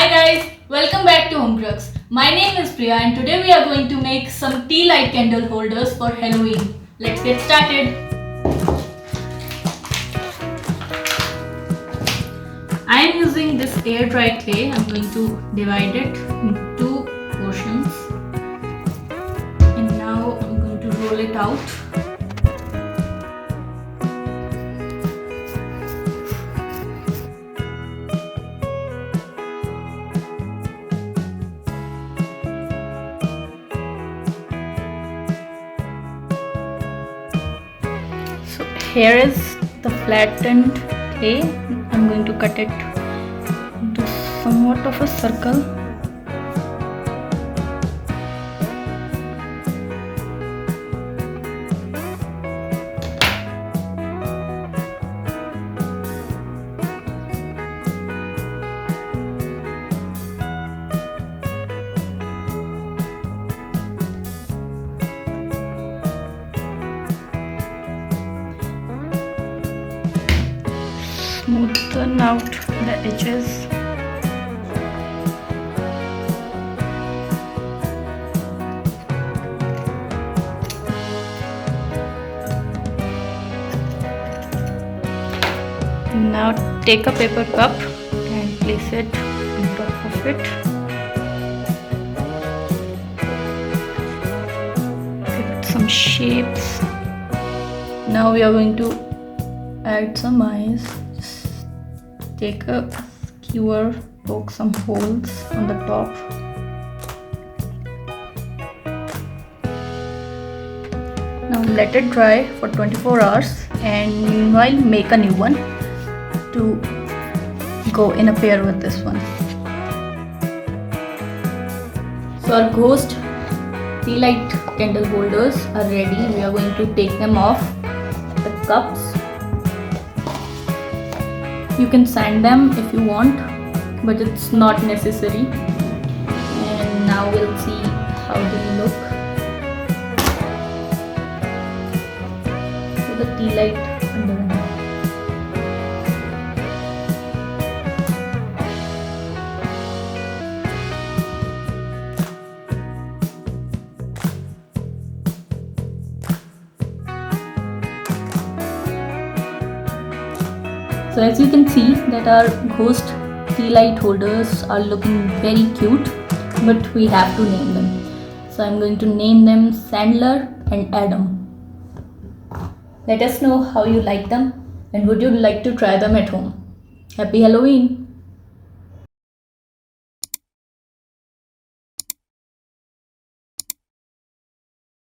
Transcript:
Hi guys, welcome back to Home Crux. My name is Priya and today we are going to make some tea light candle holders for Halloween. Let's get started. I am using this air dry clay. I'm going to divide it in two portions. And now I'm going to roll it out. So here is the flattened clay. I'm going to cut it into somewhat of a circle. Smoothen out the edges. Now take a paper cup and place it on top of it. Give it some shapes. Now we are going to add some eyes. Take a skewer, poke some holes on the top. Now let it dry for 24 hours and meanwhile make a new one to go in a pair with this one. So our ghost tea light candle holders are ready. We are going to take them off the cups. You can sand them if you want, but it's not necessary. And now we'll see how they look. So the tea light underneath. So as you can see that our ghost tea light holders are looking very cute, but we have to name them. So I'm going to name them Sandler and Adam. Let us know how you like them and would you like to try them at home. Happy Halloween!